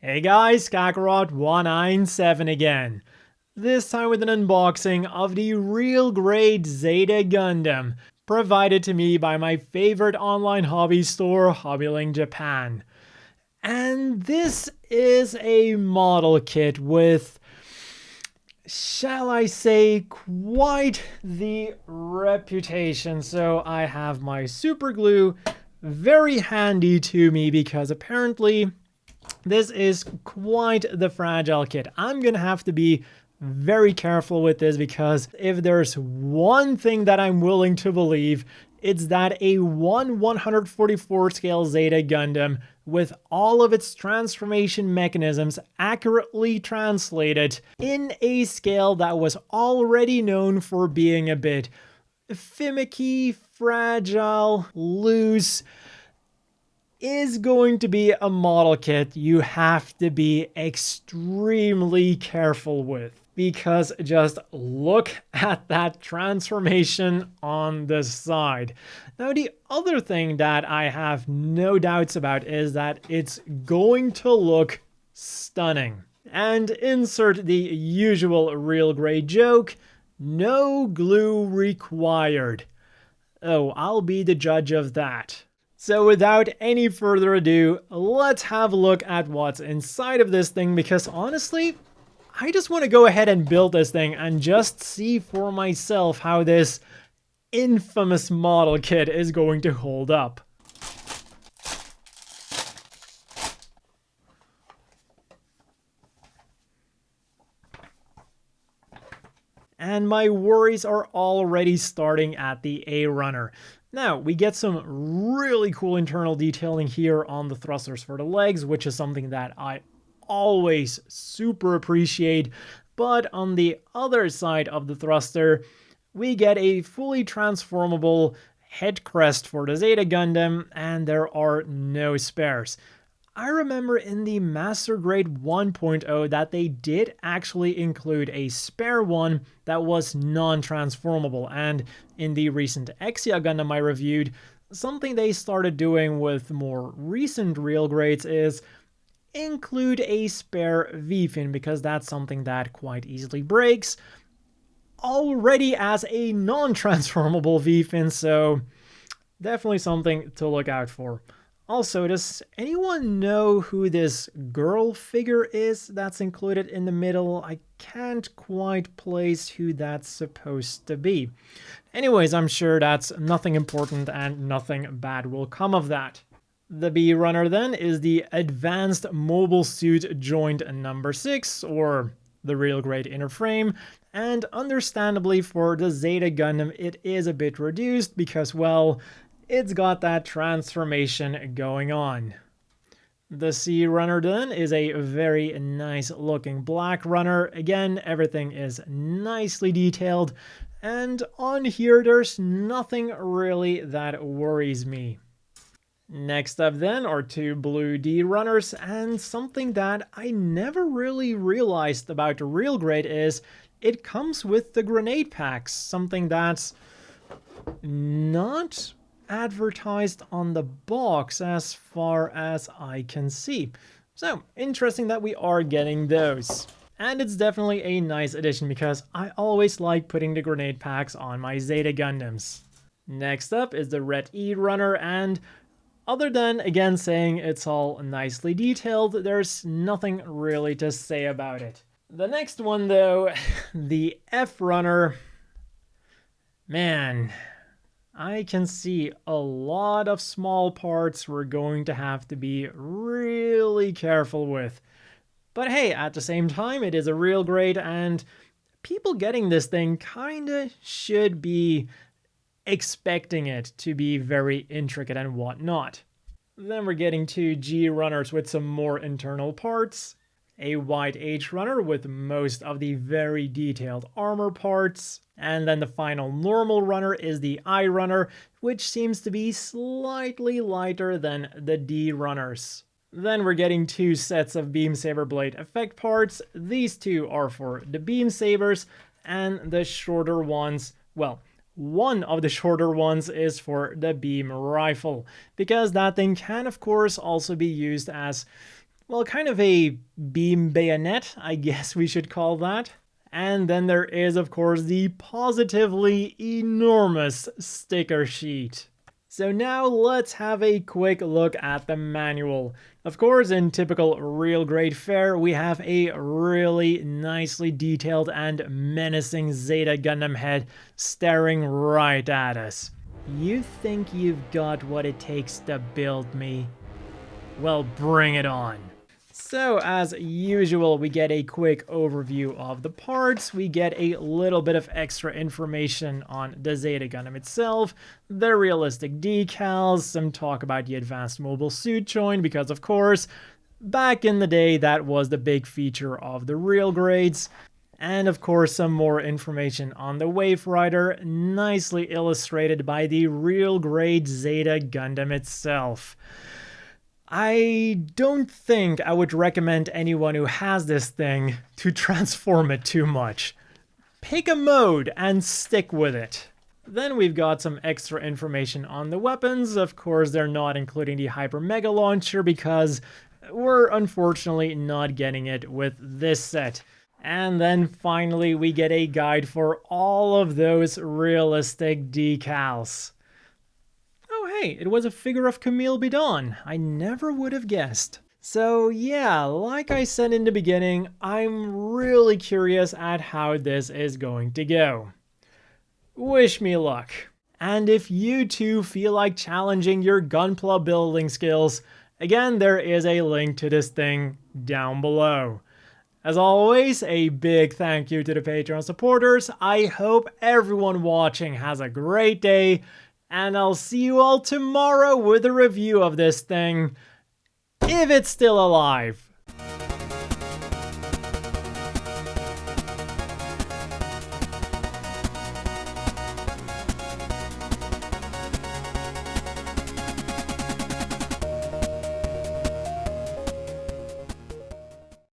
Hey guys, Kakarot197 again. This time with an unboxing of the real great Zeta Gundam, provided to me by my favorite online hobby store, Hobbylink Japan. And this is a model kit with, shall I say, quite the reputation. So I have my super glue very handy to me because apparently this is quite the fragile kit. I'm gonna have to be very careful with this because if there's one thing that I'm willing to believe, it's that a 1/144 scale Zeta Gundam with all of its transformation mechanisms accurately translated in a scale that was already known for being a bit finicky, fragile, loose, is going to be a model kit you have to be extremely careful with. Because just look at that transformation on the side. Now, the other thing that I have no doubts about is that it's going to look stunning. And insert the usual real grade joke, no glue required. Oh, I'll be the judge of that. So without any further ado, let's have a look at what's inside of this thing because honestly, I just want to go ahead and build this thing and just see for myself how this infamous model kit is going to hold up. And my worries are already starting at the A runner. Now, we get some really cool internal detailing here on the thrusters for the legs, which is something that I always super appreciate. But on the other side of the thruster, we get a fully transformable head crest for the Zeta Gundam, and there are no spares. I remember in the Master Grade 1.0 that they did actually include a spare one that was non-transformable, and in the recent Exia Gundam I reviewed, something they started doing with more recent real grades is include a spare V-fin, because that's something that quite easily breaks already as a non-transformable V-fin, so definitely something to look out for. Also, does anyone know who this girl figure is that's included in the middle? I can't quite place who that's supposed to be. Anyways, I'm sure that's nothing important and nothing bad will come of that. The B runner then is the Advanced Mobile Suit Joint number 6, or the real grade inner frame, and understandably for the Zeta Gundam it is a bit reduced because, well, it's got that transformation going on. The C runner then is a very nice looking black runner. Again, everything is nicely detailed, and on here there's nothing really that worries me. Next up then are two blue D runners, and something that I never really realized about the real grade is it comes with the grenade packs, something that's not advertised on the box as far as I can see. So interesting that we are getting those. And it's definitely a nice addition because I always like putting the grenade packs on my Zeta Gundams. Next up is the red E runner, and other than again saying it's all nicely detailed, there's nothing really to say about it. The next one though, the F runner, man, I can see a lot of small parts we're going to have to be really careful with. But hey, at the same time, it is a real grade, and people getting this thing kinda should be expecting it to be very intricate and whatnot. Then we're getting two G runners with some more internal parts, a white H runner with most of the very detailed armor parts, and then the final normal runner is the I runner, which seems to be slightly lighter than the D runners. Then we're getting two sets of Beam Saber Blade effect parts. These two are for the Beam Sabers, and the shorter ones, well, One of the shorter ones is for the beam rifle, because that thing can of course also be used as, well, kind of a beam bayonet, I guess we should call that. And then there is of course the positively enormous sticker sheet. So now let's have a quick look at the manual. Of course, in typical real grade fare, we have a really nicely detailed and menacing Zeta Gundam head staring right at us. You think you've got what it takes to build me? Well, bring it on. So as usual, we get a quick overview of the parts, we get a little bit of extra information on the Zeta Gundam itself, the realistic decals, some talk about the advanced mobile suit joint, because of course, back in the day that was the big feature of the real grades, and of course some more information on the Wave Rider, nicely illustrated by the real grade Zeta Gundam itself. I don't think I would recommend anyone who has this thing to transform it too much. Pick a mode and stick with it. Then we've got some extra information on the weapons. Of course, they're not including the Hyper Mega Launcher because we're unfortunately not getting it with this set. And then finally, we get a guide for all of those realistic decals. Hey, it was a figure of Camille Bidon. I never would have guessed. So yeah, like I said in the beginning, I'm really curious at how this is going to go. Wish me luck. And if you too feel like challenging your Gunpla building skills, again, there is a link to this thing down below. As always, a big thank you to the Patreon supporters. I hope everyone watching has a great day, and I'll see you all tomorrow with a review of this thing, if it's still alive.